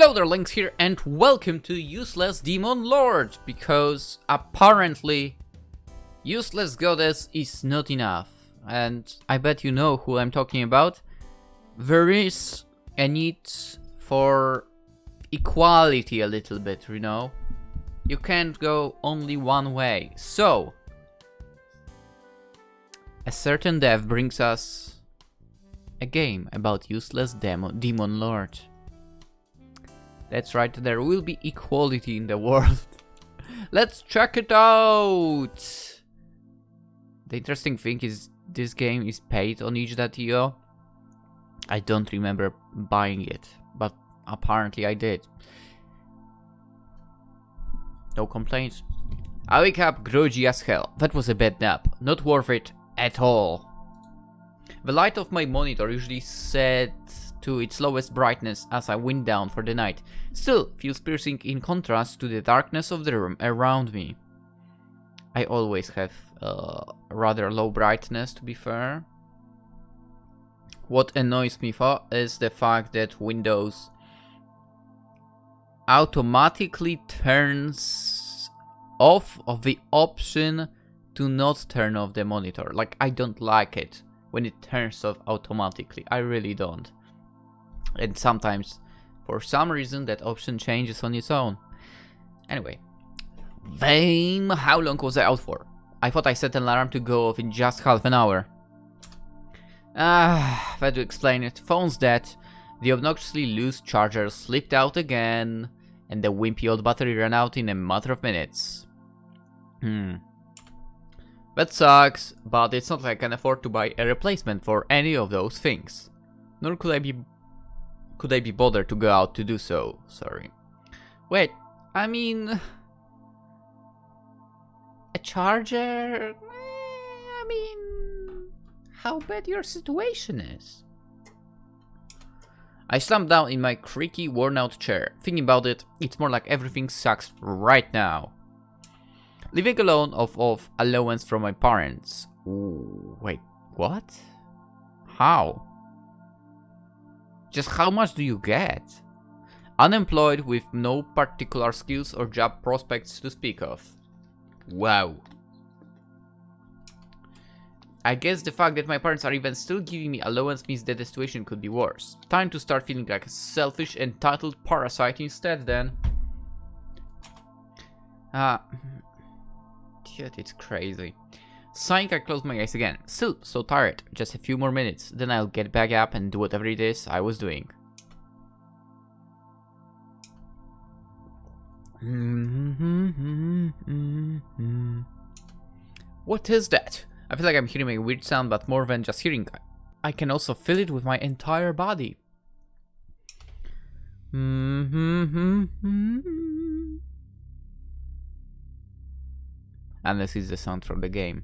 Hello there, Lynx here, and welcome to Useless Demon Lord, because apparently Useless Goddess is not enough, and I bet you know who I'm talking about. There is a need for equality a little bit, you know? You can't go only one way, so a certain dev brings us a game about Useless Demon Lord. That's right, there will be equality in the world. Let's check it out! The interesting thing is this game is paid on itch.io. I don't remember buying it, but apparently I did. No complaints. I wake up groggy as hell. That was a bad nap. Not worth it at all. The light of my monitor usually set to its lowest brightness as I wind down for the night. Still feels piercing in contrast to the darkness of the room around me. I always have rather low brightness, to be fair. What annoys me is the fact that Windows automatically turns off of the option to not turn off the monitor. Like, I don't like it when it turns off automatically. I really don't. And sometimes, for some reason, that option changes on its own. Anyway. Fame, how long was I out for? I thought I set an alarm to go off in just half an hour. That to explain it. Phone's dead, the obnoxiously loose charger slipped out again, and the wimpy old battery ran out in a matter of minutes. That sucks, but it's not like I can afford to buy a replacement for any of those things. Nor could I be bothered to go out to do so, sorry. Wait, I mean... a charger? I mean... how bad your situation is? I slumped down in my creaky, worn-out chair. Thinking about it, it's more like everything sucks right now. Living alone off allowance from my parents. Ooh, wait, what? How? Just how much do you get? Unemployed with no particular skills or job prospects to speak of. Wow. I guess the fact that my parents are even still giving me allowance means that the situation could be worse. Time to start feeling like a selfish, entitled parasite instead then. Dude, it's crazy. Sighing, I close my eyes again. Still so tired. Just a few more minutes. Then I'll get back up and do whatever it is I was doing. What is that? I feel like I'm hearing a weird sound, but more than just hearing. I can also feel it with my entire body. And this is the sound from the game.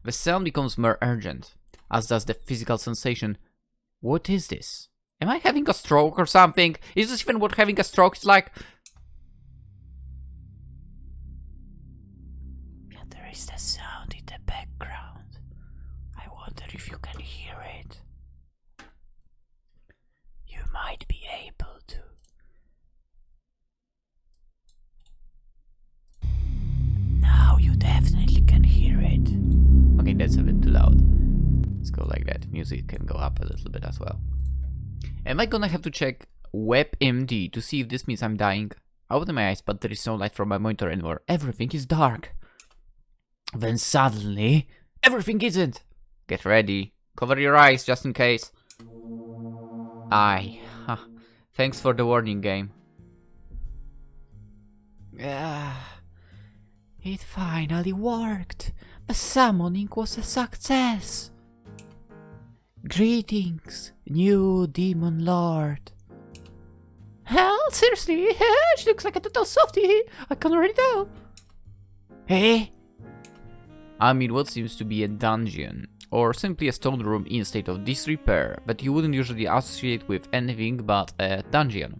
The sound becomes more urgent, as does the physical sensation. What is this? Am I having a stroke or something? Is this even what having a stroke is like? Yeah, there is the sound in the background. I wonder if you can hear it. You might be able to. Now you definitely can hear it. Okay, that's a bit too loud. Let's go like that. Music can go up a little bit as well. Am I gonna have to check WebMD to see if this means I'm dying? I open my eyes, but there is no light from my monitor anymore. Everything is dark. Then suddenly, everything isn't. Get ready. Cover your eyes just in case. Thanks for the warning, game. It finally worked. The summoning was a success. Greetings, new demon lord. Hell, seriously, she looks like a total softie. I can already tell. Hey? I'm in what seems to be a dungeon, or simply a stone room in a state of disrepair that you wouldn't usually associate with anything but a dungeon.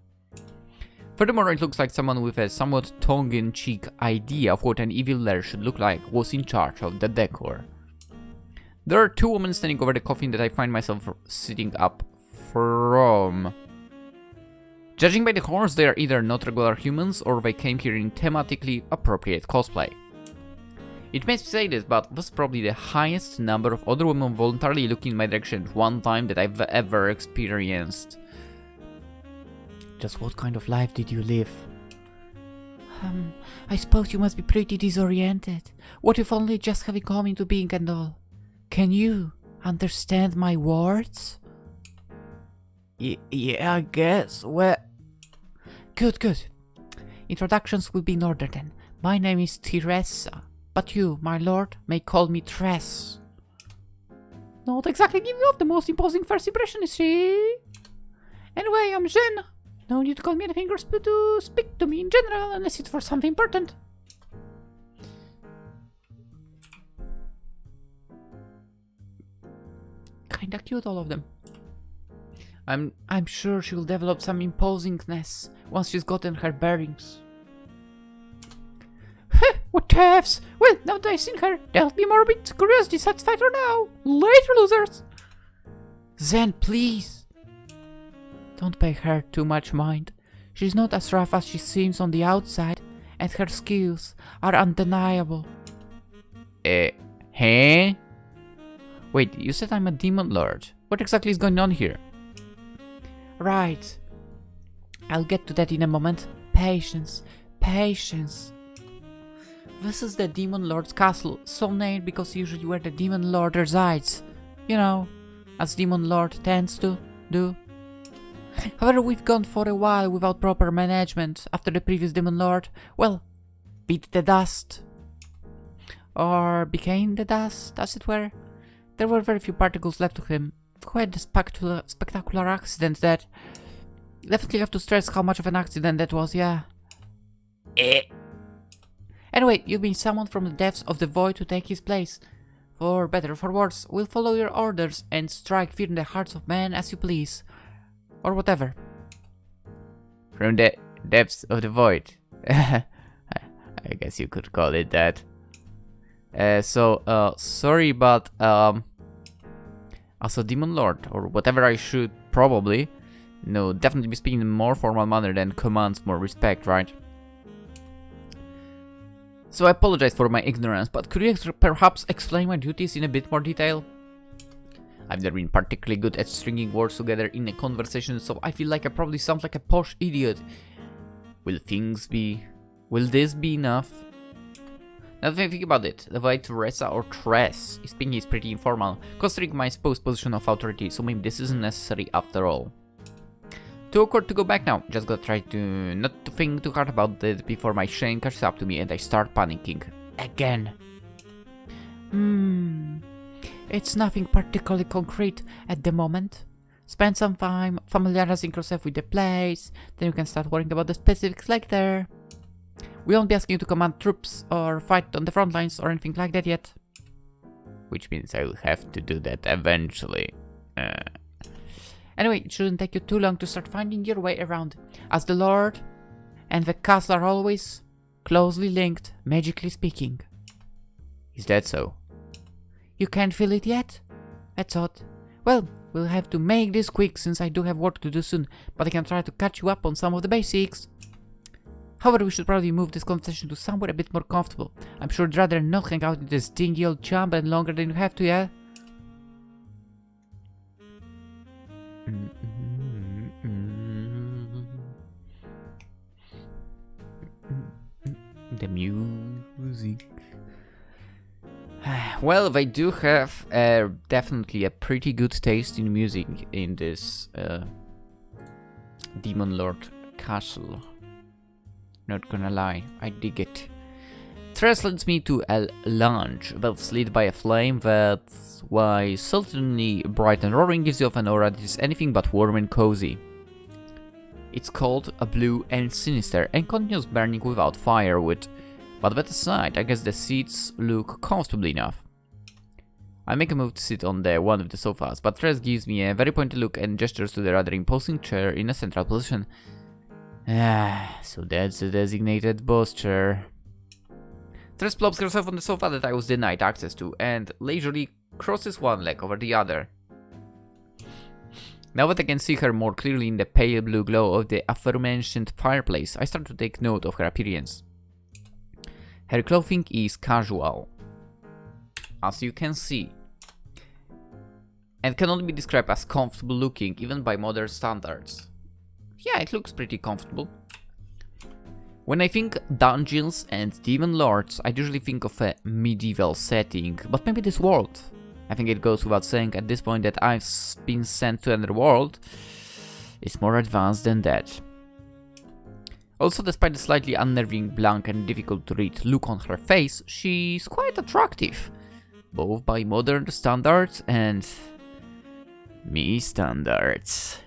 Furthermore, it looks like someone with a somewhat tongue-in-cheek idea of what an evil lair should look like was in charge of the decor. There are two women standing over the coffin that I find myself sitting up from. Judging by the horns, they are either not regular humans or they came here in thematically appropriate cosplay. It makes me say this, but this is probably the highest number of other women voluntarily looking in my direction at one time that I've ever experienced. Just what kind of life did you live? I suppose you must be pretty disoriented. What if only just having come into being and all? Can you understand my words? Yeah, I guess. Well... Good. Introductions will be in order then. My name is Teresa, but you, my lord, may call me Tress. Not exactly giving off the most imposing first impression, is she? Anyway, I'm Jen. No need to call me anything or to speak to me in general, unless it's for something important. Kinda cute, all of them. I'm sure she'll develop some imposingness once she's gotten her bearings. What ifs? Well, now that I've seen her, there'll be more bit curiosity satisfied for now. Later, losers! Zen, please! Don't pay her too much mind. She's not as rough as she seems on the outside, and her skills are undeniable. Hey? Wait, you said I'm a demon lord. What exactly is going on here? Right. I'll get to that in a moment. Patience. This is the Demon Lord's castle, so named because usually where the Demon Lord resides. You know, as Demon Lord tends to do. However, we've gone for a while without proper management after the previous Demon Lord, well, beat the dust. Or became the dust, as it were. There were very few particles left of him. Quite a spectacular accident that... Definitely have to stress how much of an accident that was, yeah. Anyway, you've been summoned from the depths of the void to take his place. For better or for worse, we'll follow your orders and strike fear in the hearts of men as you please. Or whatever. From the depths of the void. I guess you could call it that. Sorry, but as a demon lord, or whatever I should probably, definitely be speaking in a more formal manner than commands more respect, right? So I apologize for my ignorance, but could you perhaps explain my duties in a bit more detail? I've never been particularly good at stringing words together in a conversation, so I feel like I probably sound like a posh idiot. Will this be enough? Now that I think about it, the way Teresa or Tress is speaking is pretty informal, considering my supposed position of authority, so maybe this isn't necessary after all. Too awkward to go back now, just gotta try to not to think too hard about it before my shame catches up to me and I start panicking. Again. It's nothing particularly concrete at the moment. Spend some time familiarizing yourself with the place, then you can start worrying about the specifics later. We won't be asking you to command troops or fight on the front lines or anything like that yet. Which means I will have to do that eventually. Anyway, it shouldn't take you too long to start finding your way around, as the Lord and the castle are always closely linked, magically speaking. Is that so? You can't feel it yet? That's odd. Well, we'll have to make this quick since I do have work to do soon, but I can try to catch you up on some of the basics. However, we should probably move this conversation to somewhere a bit more comfortable. I'm sure you'd rather not hang out in this dingy old chump any longer than you have to, yeah? The music. Well, they do have definitely a pretty good taste in music in this Demon Lord castle. Not gonna lie, I dig it. Tress leads me to a lounge that's lit by a flame that's, why, certainly bright and roaring, gives you off an aura that is anything but warm and cozy. It's cold, blue and sinister, and continues burning without firewood. But that aside, I guess the seats look comfortable enough. I make a move to sit on the one of the sofas, but Tress gives me a very pointed look and gestures to the rather imposing chair in a central position. So that's the designated boss chair. Tress plops herself on the sofa that I was denied access to, and leisurely crosses one leg over the other. Now that I can see her more clearly in the pale blue glow of the aforementioned fireplace, I start to take note of her appearance. Her clothing is casual, as you can see, and can only be described as comfortable looking, even by modern standards. Yeah, it looks pretty comfortable. When I think dungeons and demon lords, I usually think of a medieval setting, but maybe this world. I think it goes without saying at this point that I've been sent to another world. It's more advanced than that. Also, despite the slightly unnerving, blank and difficult to read look on her face, she's quite attractive, both by modern standards and me standards.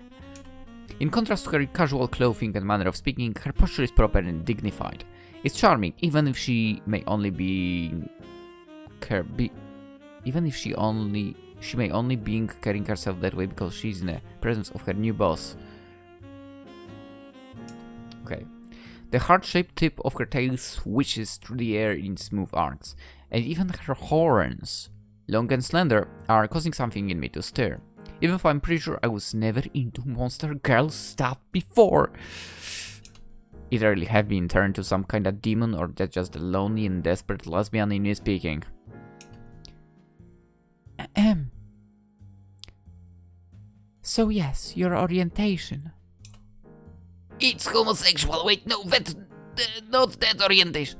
In contrast to her casual clothing and manner of speaking, her posture is proper and dignified. It's charming, even if she may only be carrying herself that way because she's in the presence of her new boss. Okay. The heart-shaped tip of her tail swishes through the air in smooth arcs, and even her horns, long and slender, are causing something in me to stir. Even if I'm pretty sure I was never into monster girl stuff before. Either I have been turned to some kind of demon, or that's just a lonely and desperate lesbian in me speaking. So yes, your orientation. It's homosexual. Wait, no, not that orientation.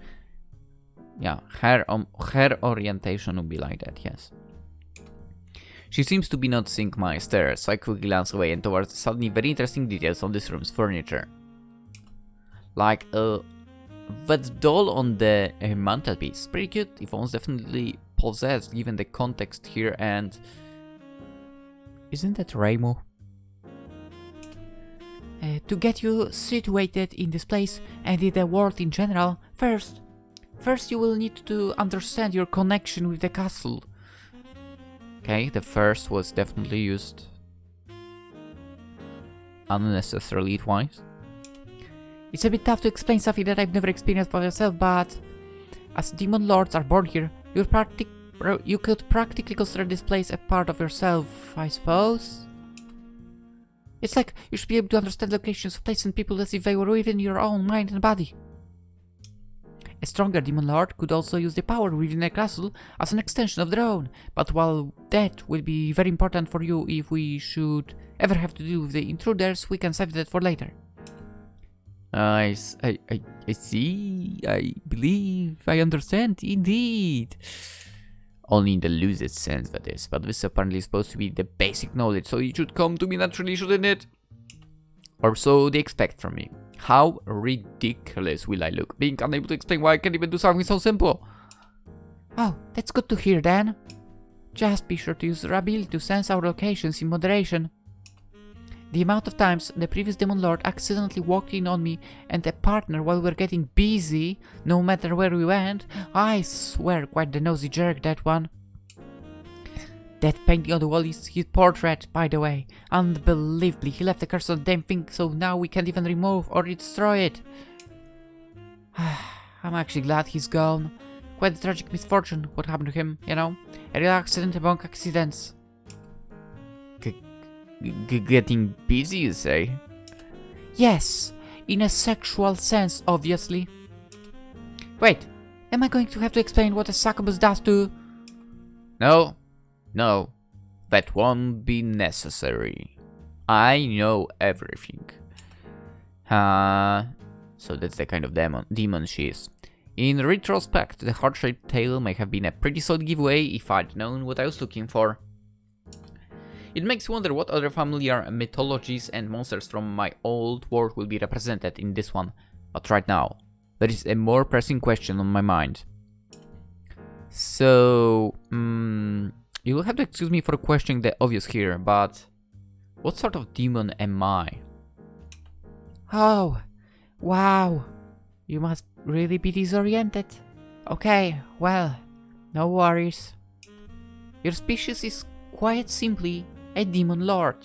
Yeah, her orientation would be like that, yes. She seems to be noticing my stare, so I quickly glance away and towards the suddenly very interesting details on this room's furniture. Like, that doll on the mantelpiece. Pretty cute, if almost definitely possessed given the context here, and... Isn't that Raimo? To get you situated in this place and in the world in general, first you will need to understand your connection with the castle. Okay, the first was definitely used unnecessarily twice. It's a bit tough to explain something that I've never experienced by myself, but as demon lords are born here, you could practically consider this place a part of yourself, I suppose. It's like you should be able to understand locations of places and people as if they were within your own mind and body. A stronger demon lord could also use the power within a castle as an extension of their own, but while that will be very important for you if we should ever have to deal with the intruders, we can save that for later. I see, I believe, I understand, indeed. Only in the loosest sense, that is, but this apparently is supposed to be the basic knowledge, so it should come to me naturally, shouldn't it? Or so they expect from me. How ridiculous will I look, being unable to explain why I can't even do something so simple? Oh, that's good to hear then. Just be sure to use your ability to sense our locations in moderation. The amount of times the previous demon lord accidentally walked in on me and a partner while we were getting busy, no matter where we went, I swear quite the nosy jerk, that one. That painting on the wall is his portrait, by the way. Unbelievably, he left the curse on the damn thing, so now we can't even remove or destroy it. I'm actually glad he's gone. Quite a tragic misfortune, what happened to him, you know? A real accident among accidents. Getting busy, you say? Yes, in a sexual sense, obviously. Wait, am I going to have to explain what a succubus does to... No, that won't be necessary. I know everything. So that's the kind of demon she is. In retrospect, the heart-shaped tail may have been a pretty solid giveaway if I'd known what I was looking for. It makes you wonder what other familiar mythologies and monsters from my old world will be represented in this one. But right now, there is a more pressing question on my mind. So, you will have to excuse me for questioning the obvious here, but what sort of demon am I? Oh, wow. You must really be disoriented. Okay, well, no worries. Your species is quite simply a demon lord.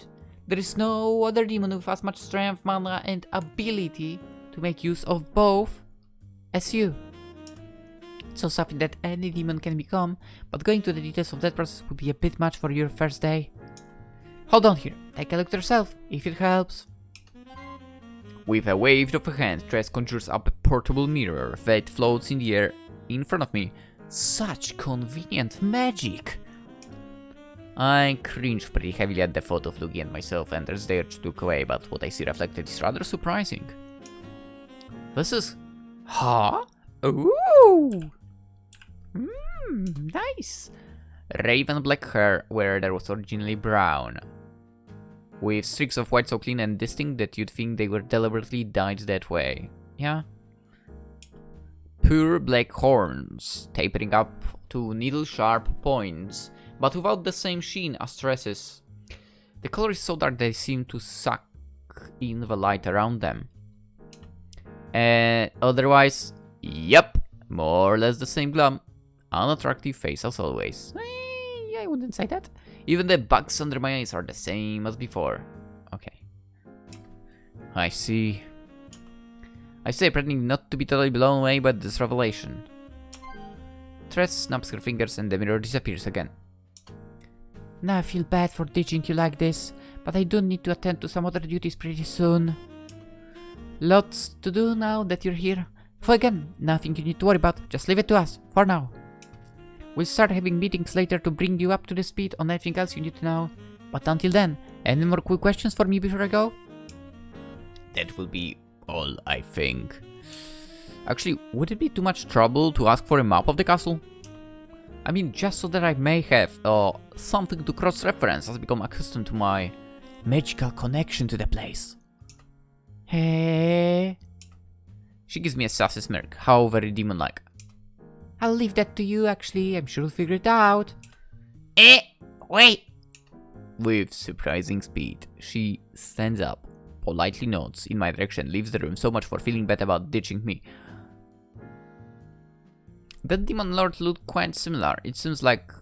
There is no other demon with as much strength, mana and ability to make use of both as you. So something that any demon can become, but going to the details of that process would be a bit much for your first day. Hold on here. Take a look yourself, if it helps. With a wave of a hand, Tress conjures up a portable mirror that floats in the air in front of me. Such convenient magic! I cringe pretty heavily at the thought of looking at myself, and there's the urge to look away, but what I see reflected is rather surprising. This is... Huh? Ooh! Nice! Raven black hair, where there was originally brown. With streaks of white so clean and distinct that you'd think they were deliberately dyed that way. Yeah. Pure black horns, tapering up to needle-sharp points, but without the same sheen as Tress's. The color is so dark they seem to suck in the light around them. Otherwise, yep, more or less the same glum. Unattractive face as always. I wouldn't say that. Even the bugs under my eyes are the same as before. Okay. I see. I say, pretending not to be totally blown away by this revelation. Tress snaps her fingers and the mirror disappears again. Now I feel bad for ditching you like this, but I do need to attend to some other duties pretty soon. Lots to do now that you're here. So again, nothing you need to worry about, just leave it to us, for now. We'll start having meetings later to bring you up to the speed on anything else you need to know. But until then, any more quick questions for me before I go? That will be all, I think. Actually, would it be too much trouble to ask for a map of the castle? I mean, just so that I may have something to cross-reference as I become accustomed to my magical connection to the place. Hey. She gives me a sassy smirk, how very demon-like. I'll leave that to you, actually. I'm sure you'll figure it out. Wait! With surprising speed, she stands up, politely nods in my direction, leaves the room. So much for feeling bad about ditching me. That demon lord looked quite similar. It seems like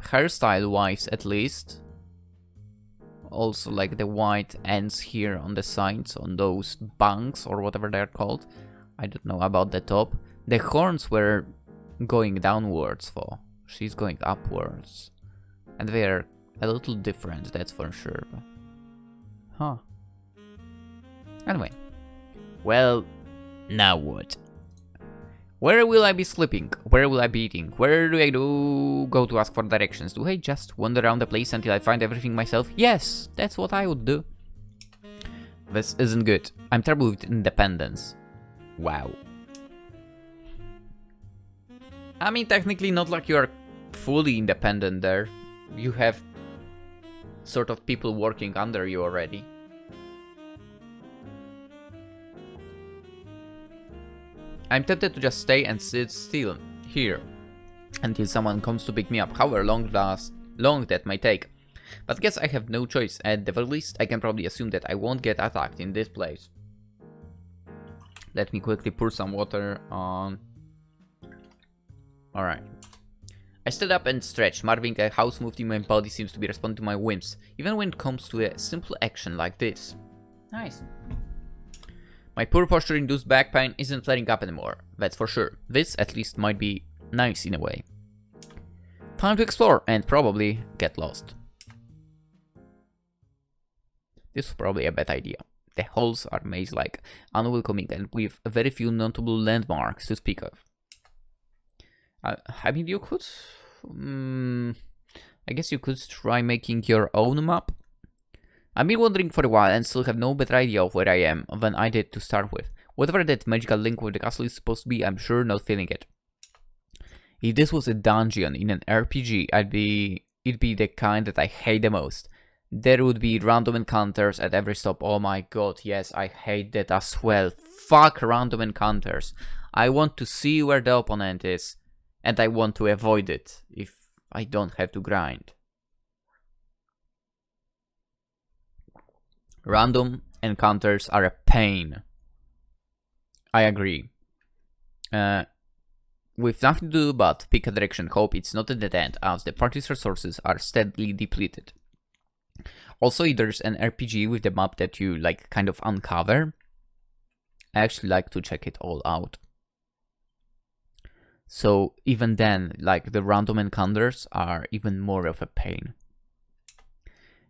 hairstyle-wise, at least. Also, like the white ends here on the sides, on those bangs or whatever they're called. I don't know about the top. The horns were going downwards, though. She's going upwards. And they're a little different, that's for sure. Huh. Anyway. Well, now what? Where will I be sleeping? Where will I be eating? Where do I go to ask for directions? Do I just wander around the place until I find everything myself? Yes, that's what I would do. This isn't good. I'm terrible with independence. Wow. I mean, technically not like you are fully independent there. You have sort of people working under you already. I'm tempted to just stay and sit still here until someone comes to pick me up, however long that might take. But guess I have no choice. At the very least, I can probably assume that I won't get attacked in this place. Let me quickly pour some water on. Alright. I stood up and stretched, marveling at how smoothly my body seems to be responding to my whims, even when it comes to a simple action like this. Nice. My poor posture-induced back pain isn't flaring up anymore, that's for sure. This, at least, might be nice in a way. Time to explore and probably get lost. This was probably a bad idea. The halls are maze-like, unwelcoming, and with very few notable landmarks to speak of. I mean, you could... I guess you could try making your own map. I've been wandering for a while and still have no better idea of where I am than I did to start with. Whatever that magical link with the castle is supposed to be, I'm sure not feeling it. If this was a dungeon in an RPG, it'd be the kind that I hate the most. There would be random encounters at every stop. Oh my god, yes, I hate that as well. Fuck random encounters. I want to see where the opponent is, and I want to avoid it if I don't have to grind. Random encounters are a pain. I agree. With nothing to do but pick a direction, hope it's not a dead end, as the party's resources are steadily depleted. Also, if there's an RPG with the map that you like kind of uncover, I actually like to check it all out. So even then, like the random encounters are even more of a pain.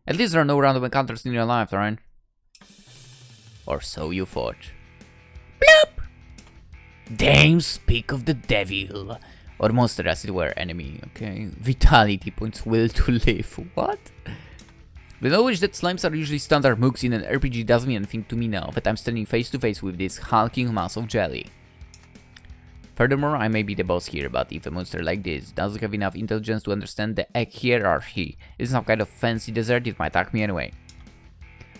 At least there are no random encounters in your life, right? Or so you thought. Bloop! Damn, speak of the devil. Or monster as it were, enemy, okay? Vitality points, will to live. What? The knowledge that slimes are usually standard mooks in an RPG doesn't mean anything to me now that I'm standing face to face with this hulking mass of jelly. Furthermore, I may be the boss here, but if a monster like this doesn't have enough intelligence to understand the egg hierarchy, it's some kind of fancy dessert, it might attack me anyway.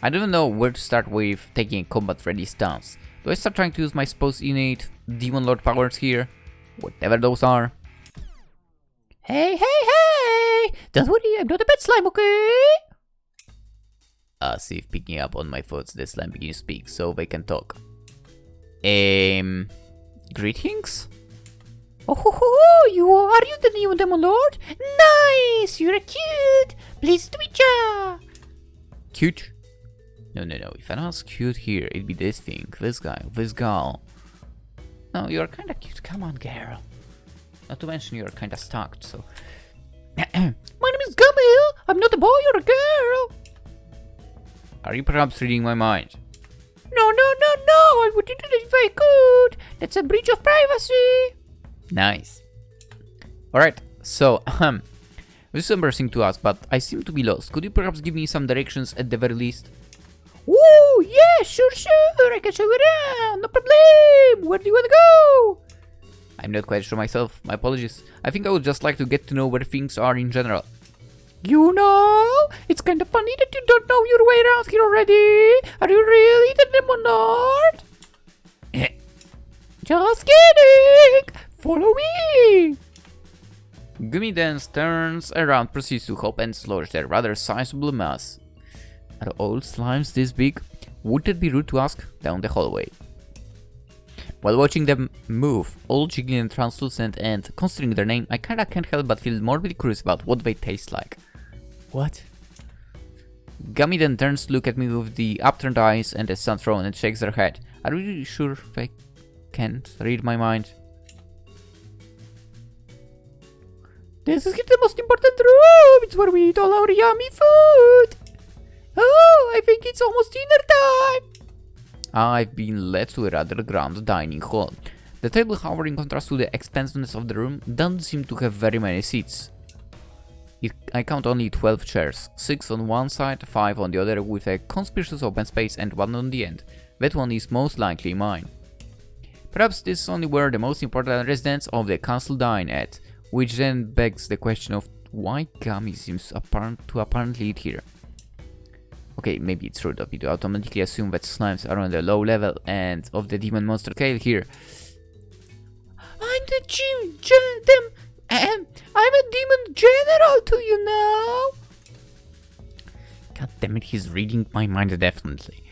I don't even know where to start with taking a combat ready stance. Do I start trying to use my supposed innate Demon Lord powers here? Whatever those are. Hey, hey, hey! Don't worry, I'm not a bad slime, okay? As if picking up on my thoughts, the slime begins to speak, so they can talk. Greetings? Oh ho ho! Are you the new Demon Lord? Nice! You're cute! Pleased to meet ya! Cute? No. If anyone's cute here, it'd be this thing, this guy, this girl. No, you're kinda cute. Come on, girl. Not to mention you're kinda stalked, so... My name is Gamil! I'm not a boy or a girl! Are you perhaps reading my mind? No, I wouldn't do that if I could! That's a breach of privacy! Nice. Alright, so, this is embarrassing to ask, but I seem to be lost. Could you perhaps give me some directions at the very least? Woo! Yeah, sure! I can show you around! No problem! Where do you want to go? I'm not quite sure myself. My apologies. I think I would just like to get to know where things are in general. You know, it's kind of funny that you don't know your way around here already. Are you really the Demon Lord? Just kidding! Follow me! Gummy then turns around, proceeds to hop and sludge their rather sizable mass. Are all slimes this big? Would it be rude to ask? Down the hallway. While watching them move, all jiggly and translucent, and considering their name, I kinda can't help but feel morbidly curious about what they taste like. What? Gummy then turns to look at me with the upturned eyes and a sad frown and shakes their head. Are you really sure they can't read my mind? This is the most important room! It's where we eat all our yummy food! Oh, I think it's almost dinner time! I've been led to a rather grand dining hall. The table, however, in contrast to the expansiveness of the room, doesn't seem to have very many seats. I count only 12 chairs, 6 on one side, 5 on the other, with a conspicuous open space and one on the end. That one is most likely mine. Perhaps this is only where the most important residents of the castle dine at, which then begs the question of why Gummy seems apparently eat here. Okay, maybe it's rude of me to automatically assume that slimes are on the low level and of the demon monster scale here. I'm the I'm a demon general to you now. God damn it, he's reading my mind definitely.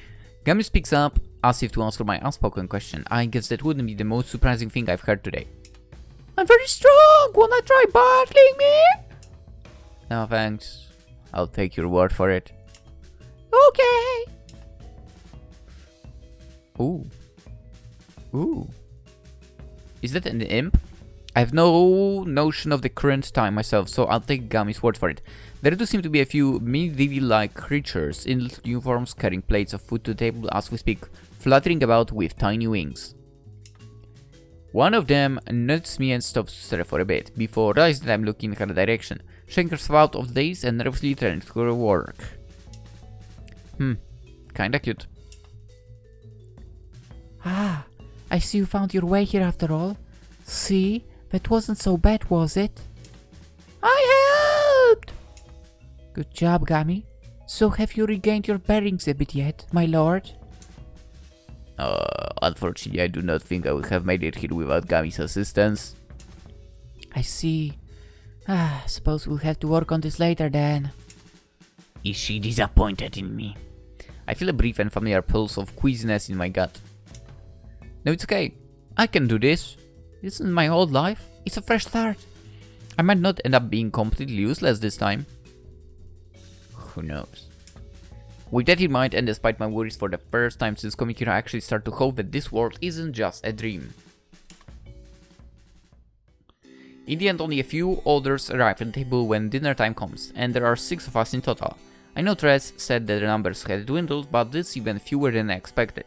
Gummy speaks up as if to answer my unspoken question. I guess that wouldn't be the most surprising thing I've heard today. I'm very strong. Wanna try battling me? No thanks. I'll take your word for it. Okay. Ooh. Is that an imp? I have no notion of the current time myself, so I'll take Gummy's word for it. There do seem to be a few medieval-like creatures in little uniforms carrying plates of food to the table as we speak, fluttering about with tiny wings. One of them notices me and stops to stare for a bit, before realizing that I'm looking in her direction, shaking herself out of the daze and nervously turning to her work. Kinda cute. Ah, I see you found your way here after all. See, that wasn't so bad, was it? I helped! Good job, Gummy. So have you regained your bearings a bit yet, my lord? Unfortunately, I do not think I would have made it here without Gummy's assistance. I see. Suppose we'll have to work on this later then. Is she disappointed in me? I feel a brief and familiar pulse of queasiness in my gut. No, it's okay. I can do this. This isn't my old life. It's a fresh start. I might not end up being completely useless this time. Who knows? With that in mind, and despite my worries for the first time since coming here, I actually start to hope that this world isn't just a dream. In the end, only a few others arrive at the table when dinner time comes, and there are 6 of us in total. I know Tress said that the numbers had dwindled, but this even fewer than I expected.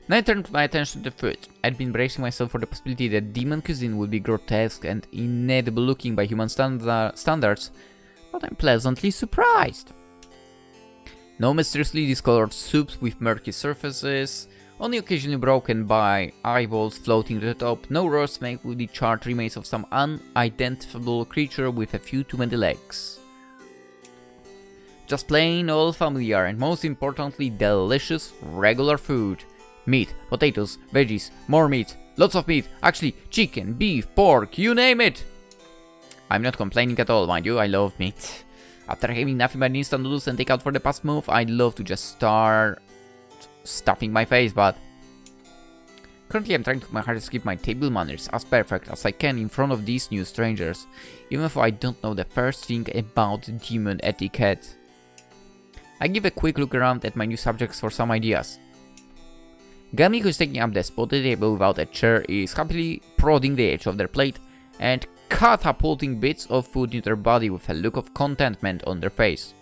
Then I turned my attention to food. I'd been bracing myself for the possibility that demon cuisine would be grotesque and inedible looking by human standards, but I'm pleasantly surprised. No mysteriously discolored soups with murky surfaces, only occasionally broken by eyeballs floating to the top, no roast made with the charred remains of some unidentifiable creature with a few too many legs. Just plain old familiar and most importantly delicious regular food. Meat, potatoes, veggies, more meat, lots of meat, actually chicken, beef, pork, you name it! I'm not complaining at all, mind you, I love meat. After having nothing but instant noodles and takeout for the past month, I'd love to just start stuffing my face, but currently I'm trying to my hardest to keep my table manners as perfect as I can in front of these new strangers, even if I don't know the first thing about demon etiquette. I give a quick look around at my new subjects for some ideas. Gummy, who's taking up the spotted table without a chair, is happily prodding the edge of their plate and catapulting bits of food into their body with a look of contentment on their face.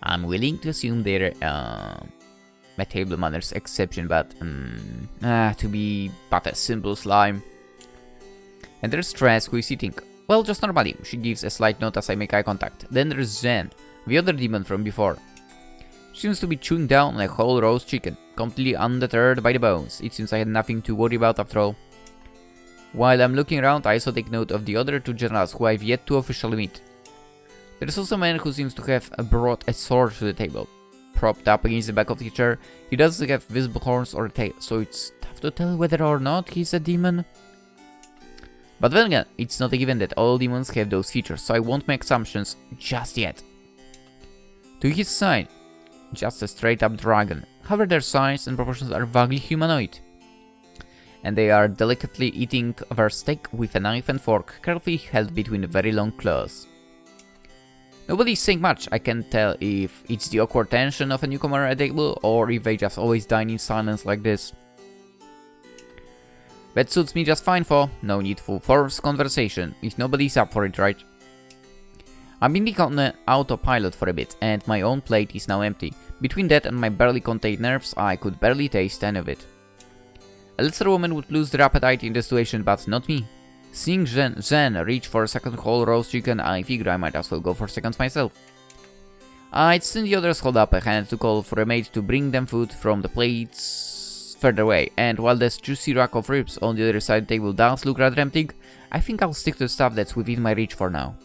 I'm willing to assume they're a table manners exception, but to be but a simple slime. And there's Tress, who is eating, well, just normally. She gives a slight nod as I make eye contact. Then there's Zen, the other demon from before. She seems to be chewing down a whole roast chicken, completely undeterred by the bones. It seems I had nothing to worry about after all. While I'm looking around, I also take note of the other two generals who I've yet to officially meet. There's also a man who seems to have brought a sword to the table. Propped up against the back of the chair, he doesn't have visible horns or a tail, so it's tough to tell whether or not he's a demon. But then again, it's not a given that all demons have those features, so I won't make assumptions just yet. To his side, just a straight up dragon. However, their size and proportions are vaguely humanoid. And they are delicately eating their steak with a knife and fork, carefully held between very long claws. Nobody's saying much. I can't tell if it's the awkward tension of a newcomer at the table, or if they just always dine in silence like this. That suits me just fine, for no need for forced conversation, if nobody's up for it, right? I've been on autopilot for a bit, and my own plate is now empty. Between that and my barely contained nerves, I could barely taste any of it. A lesser woman would lose their appetite in this situation, but not me. Seeing Zen reach for a second whole roast chicken, I figure I might as well go for seconds myself. I'd seen the others hold up a hand to call for a maid to bring them food from the plates further away, and while this juicy rack of ribs on the other side of the table does look rather empty, I think I'll stick to the stuff that's within my reach for now.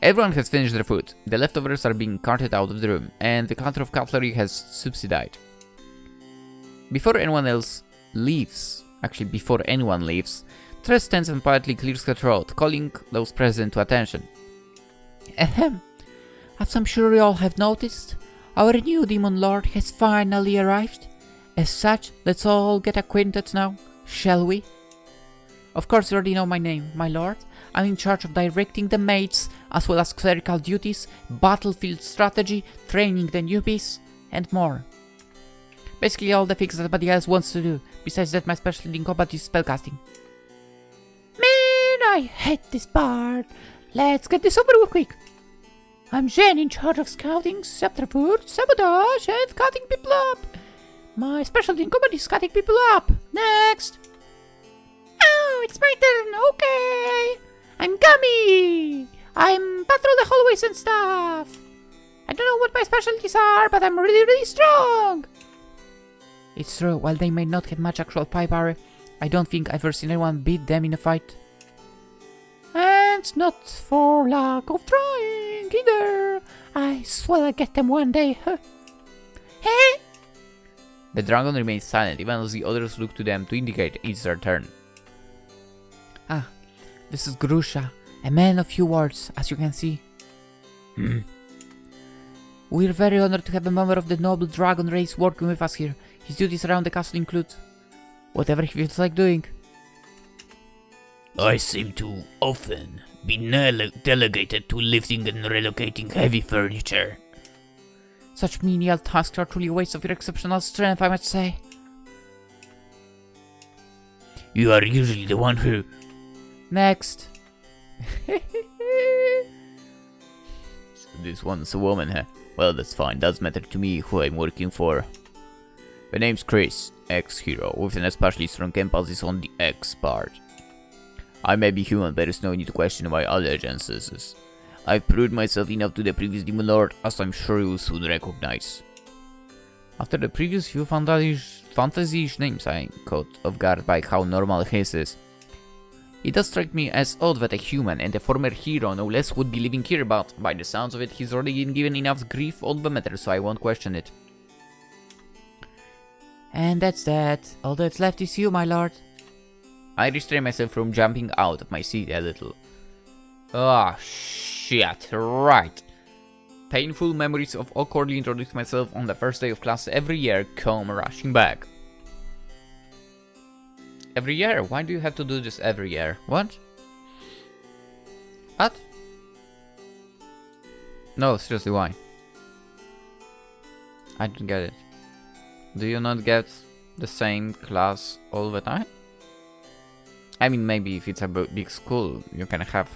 Everyone has finished their food, the leftovers are being carted out of the room, and the clutter of cutlery has subsided. Before anyone leaves, Tress stands and quietly clears her throat, calling those present to attention. Ahem. As I'm sure you all have noticed, our new demon lord has finally arrived. As such, let's all get acquainted now, shall we? Of course you already know my name, my lord. I'm in charge of directing the maids, as well as clerical duties, battlefield strategy, training the newbies, and more. Basically all the things that everybody else wants to do. Besides that, my specialty in combat is spellcasting. Man, I hate this part. Let's get this over with quick. I'm Jen, in charge of scouting, subterfuge, sabotage, and cutting people up. My specialty in combat is cutting people up. Next. Oh, it's my turn. Okay. I'm Gummy. I'm patrol the hallways and stuff. I don't know what my specialties are, but I'm really, really strong. It's true, while they may not have much actual firepower, I don't think I've ever seen anyone beat them in a fight. And not for lack of trying either. I swear I'll get them one day. Hey! The dragon remains silent, even as the others look to them to indicate it's their turn. Ah, this is Grusha, a man of few words, as you can see. We're very honored to have a member of the noble dragon race working with us here. His duties around the castle include whatever he feels like doing. I seem to often be delegated to lifting and relocating heavy furniture. Such menial tasks are truly a waste of your exceptional strength, I must say. You are usually the one who... Next. this one's a woman, huh? Well, that's fine. Doesn't matter to me who I'm working for. My name's Chris, ex-hero, with an especially strong emphasis on the X part. I may be human, but there's no need to question my allegiances. I've proved myself enough to the previous Demon Lord, as I'm sure you'll soon recognize. After the previous few fantasy-ish names, I caught off guard by how normal his is. It does strike me as odd that a human and a former hero no less would be living here, but by the sounds of it, he's already been given enough grief on the matter, so I won't question it. And that's that. All that's left is you, my lord. I restrain myself from jumping out of my seat a little. Ah, shit, right. Painful memories of awkwardly introducing myself on the first day of class every year come rushing back. Every year? Why do you have to do this every year? What? What? No, seriously, why? I don't get it. Do you not get the same class all the time? I mean, maybe if it's a big school, you can have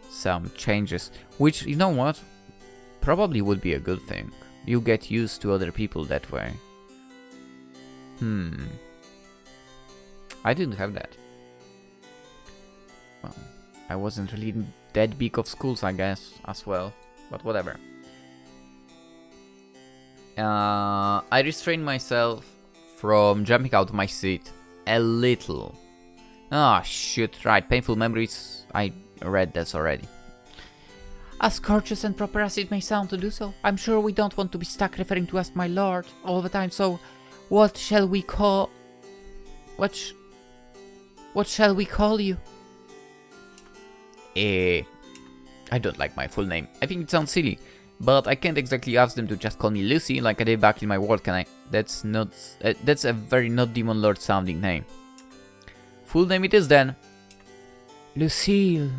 some changes. Which, you know what? Probably would be a good thing. You get used to other people that way. I didn't have that. Well, I wasn't really that big of schools, I guess, as well. But whatever. I restrained myself from jumping out of my seat a little. Ah, shit, right. Painful memories. I read this already. As courteous and proper as it may sound to do so, I'm sure we don't want to be stuck referring to as my lord all the time, so what shall we call... What shall we call you? I don't like my full name. I think it sounds silly, but I can't exactly ask them to just call me Lucy like I did back in my world, can I? That's not... that's a very not Demon Lord sounding name. Full name it is then. Lucille.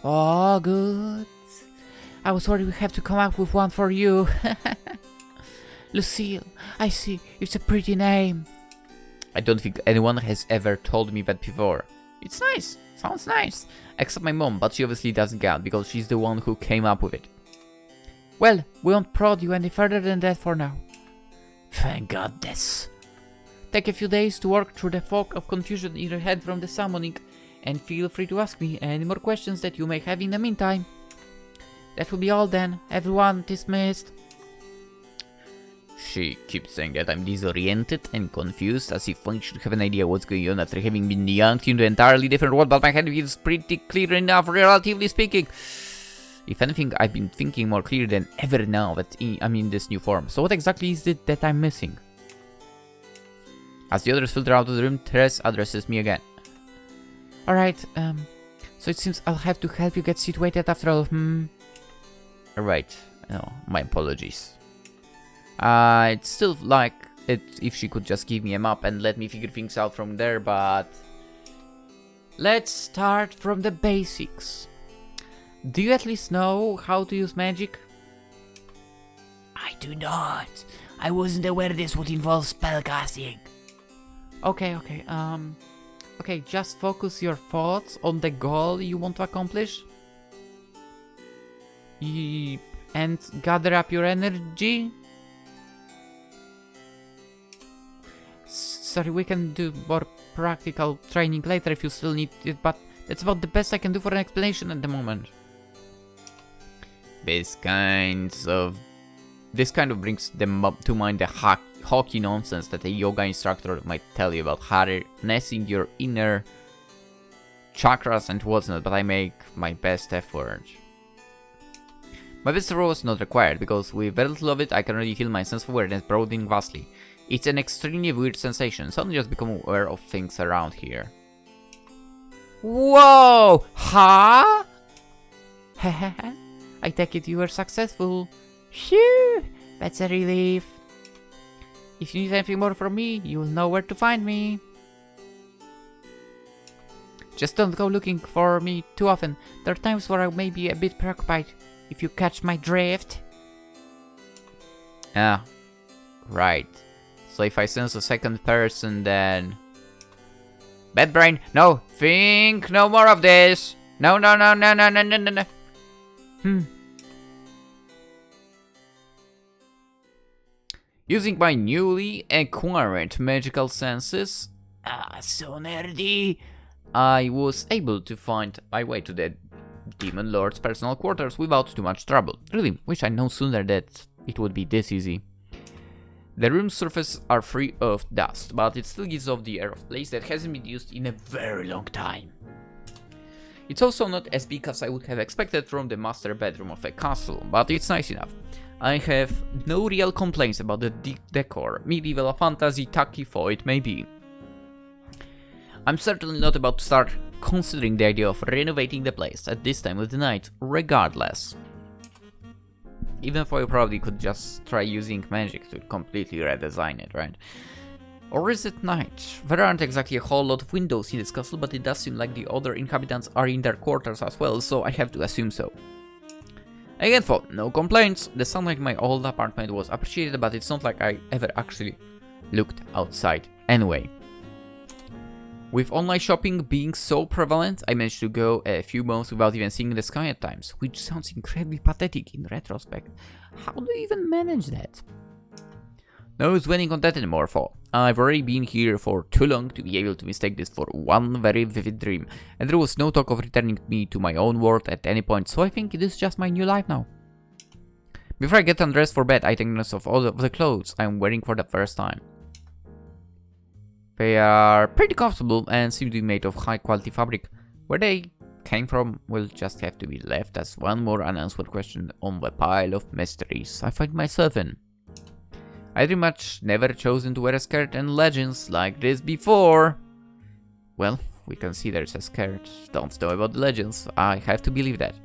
Oh, good. I was worried we have to come up with one for you. Lucille, I see. It's a pretty name. I don't think anyone has ever told me that before. It's nice. Sounds nice. Except my mom, but she obviously doesn't count because she's the one who came up with it. Well, we won't prod you any further than that for now. Thank goodness. Take a few days to work through the fog of confusion in your head from the summoning, and feel free to ask me any more questions that you may have in the meantime. That will be all then. Everyone dismissed. She keeps saying that I'm disoriented and confused, as if I should have an idea what's going on after having been yanked into an entirely different world, but my head feels pretty clear enough, relatively speaking. If anything, I've been thinking more clear than ever now that I'm in this new form. So what exactly is it that I'm missing? As the others filter out of the room, Therese addresses me again. Alright, so it seems I'll have to help you get situated after all, Right, no, my apologies. I'd still like it if she could just give me a map and let me figure things out from there, but... Let's start from the basics. Do you at least know how to use magic? I do not. I wasn't aware this would involve spellcasting. Okay, just focus your thoughts on the goal you want to accomplish. And gather up your energy. Sorry, we can do more practical training later if you still need it, but that's about the best I can do for an explanation at the moment. This kind of brings them up to mind the hockey nonsense that a yoga instructor might tell you about harnessing your inner chakras and whatnot, but I make my best effort. My best role is not required, because with very little of it I can already feel my sense of awareness broadening vastly. It's an extremely weird sensation, suddenly just become aware of things around here. Whoa! Huh? I take it you were successful. Phew! That's a relief. If you need anything more from me, you'll know where to find me. Just don't go looking for me too often. There are times where I may be a bit preoccupied, if you catch my drift. Ah, right. So if I sense a second person, then... Bad brain, no, think no more of this. No. Using my newly acquired magical senses, so nerdy, I was able to find my way to the Demon Lord's personal quarters without too much trouble. Really, wish I known sooner that it would be this easy. The room's surfaces are free of dust, but it still gives off the air of a place that hasn't been used in a very long time. It's also not as big as I would have expected from the master bedroom of a castle, but it's nice enough. I have no real complaints about the decor, medieval or fantasy, tacky though it may be. I'm certainly not about to start considering the idea of renovating the place at this time of the night, regardless. Even though I probably could just try using magic to completely redesign it, right? Or is it night? There aren't exactly a whole lot of windows in this castle, but it does seem like the other inhabitants are in their quarters as well, so I have to assume so. Again though, no complaints. The sunlight in my old apartment was appreciated, but it's not like I ever actually looked outside anyway. With online shopping being so prevalent, I managed to go a few months without even seeing the sky at times, which sounds incredibly pathetic in retrospect. How do you even manage that? No use dwelling on that anymore, for I've already been here for too long to be able to mistake this for one very vivid dream, and there was no talk of returning me to my own world at any point, so I think it is just my new life now. Before I get undressed for bed, I take notice of all of the clothes I'm wearing for the first time. They are pretty comfortable and seem to be made of high quality fabric. Where they came from will just have to be left as one more unanswered question on the pile of mysteries I find myself in. I'd pretty much never chosen to wear a skirt and leggings like this before. Well, we can see there's a skirt. Don't know about the leggings. I have to believe that.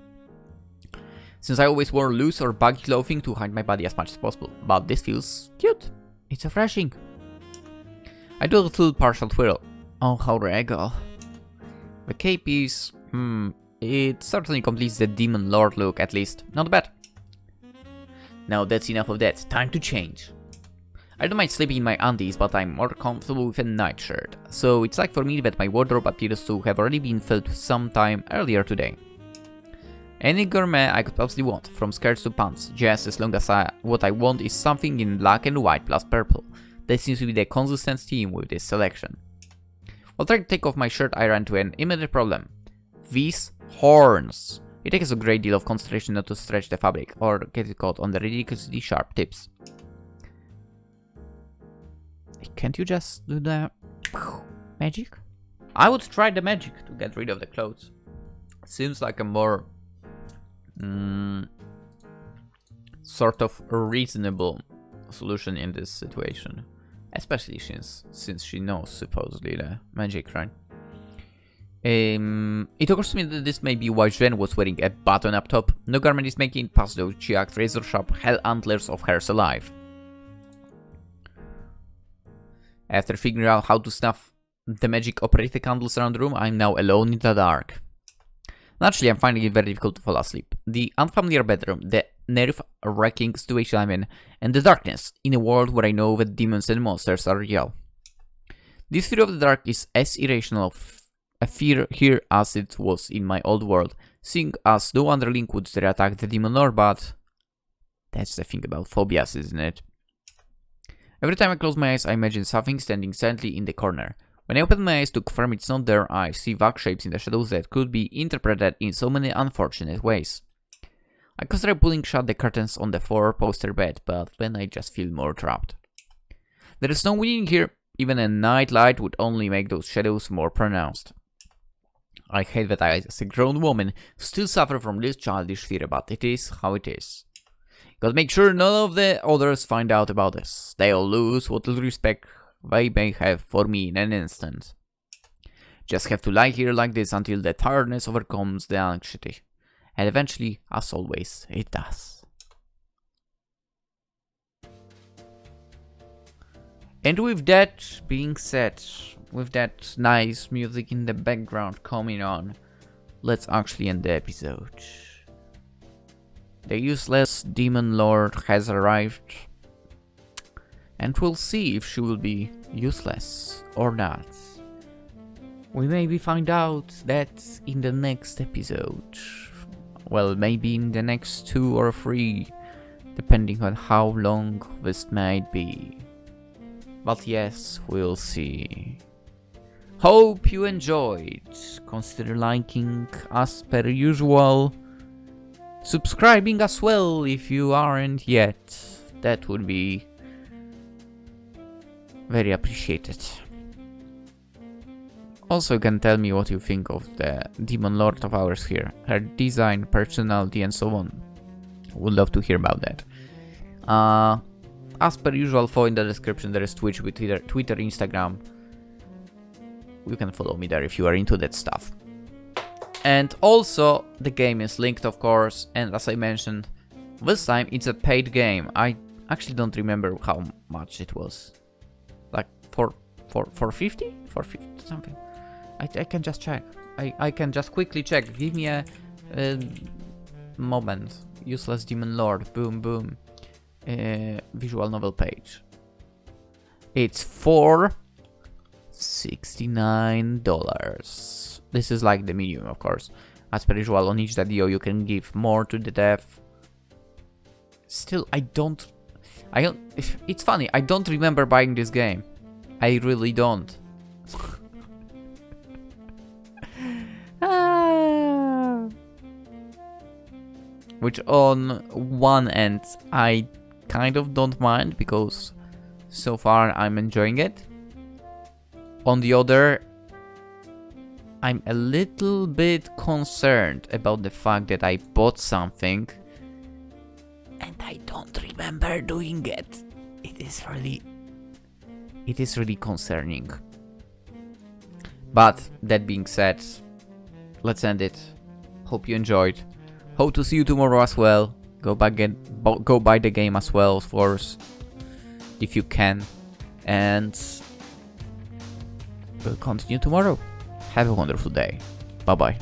Since I always wore loose or baggy clothing to hide my body as much as possible. But this feels cute. It's refreshing. I do a little partial twirl. Oh, how regal. The cape is... it certainly completes the Demon Lord look, at least. Not bad. Now that's enough of that. Time to change. I don't mind sleeping in my undies, but I'm more comfortable with a nightshirt. So it's like for me that my wardrobe appears to have already been filled sometime earlier today. Any gourmet I could possibly want, from skirts to pants, just as long as what I want is something in black and white plus purple. That seems to be the consistent theme with this selection. While trying to take off my shirt, I ran into an immediate problem. These horns. It takes a great deal of concentration not to stretch the fabric, or get it caught on the ridiculously sharp tips. Can't you just do the magic? I would try the magic to get rid of the clothes. Seems like a more sort of reasonable solution in this situation. Especially since she knows supposedly the magic, right? It occurs to me that this may be why Jen was wearing a button up top. No garment is making it past those jagged razor sharp hell antlers of hers alive. After figuring out how to snuff the magic operator candles around the room, I'm now alone in the dark. Naturally, I'm finding it very difficult to fall asleep. The unfamiliar bedroom, the nerve-wracking situation I'm in, and the darkness in a world where I know that demons and monsters are real. This fear of the dark is as irrational a fear here as it was in my old world, seeing as no underling would dare attack the demon lord, but that's the thing about phobias, isn't it? Every time I close my eyes, I imagine something standing silently in the corner. When I open my eyes to confirm it's not there, I see vague shapes in the shadows that could be interpreted in so many unfortunate ways. I consider pulling shut the curtains on the four-poster bed, but then I just feel more trapped. There is no winning here. Even a night light would only make those shadows more pronounced. I hate that I, as a grown woman, still suffer from this childish fear, but it is how it is. Gotta make sure none of the others find out about this. They'll lose what little respect they may have for me in an instant. Just have to lie here like this until the tiredness overcomes the anxiety. And eventually, as always, it does. And with that being said, with that nice music in the background coming on, let's actually end the episode. The useless demon lord has arrived, and we'll see if she will be useless or not. We maybe find out that in the next episode. Well, maybe in the next 2 or 3 depending on how long this might be. But yes, we'll see. Hope you enjoyed. Consider liking as per usual. Subscribing as well if you aren't yet. That would be very appreciated. Also, you can tell me what you think of the Demon Lord of ours here. Her design, personality, and so on. Would love to hear about that. As per usual, follow in the description. There is Twitch, with Twitter, Instagram. You can follow me there if you are into that stuff. And also, the game is linked, of course. And as I mentioned, this time it's a paid game. I actually don't remember how much it was. Like for 50? For 50 something. I can just check. I can just quickly check. Give me a moment. Useless Demon Lord. Boom, boom. Visual novel page. It's for $69. This is like the medium, of course. As per usual, on each video you can give more to the dev. Still, it's funny, I don't remember buying this game. I really don't. Which on one end, I kind of don't mind, because so far I'm enjoying it. On the other, I'm a little bit concerned about the fact that I bought something and I don't remember doing it. It is really concerning. But that being said, let's end it. Hope you enjoyed. Hope to see you tomorrow as well. Go buy the game as well, of course, if you can. And we'll continue tomorrow. Have a wonderful day. Bye bye.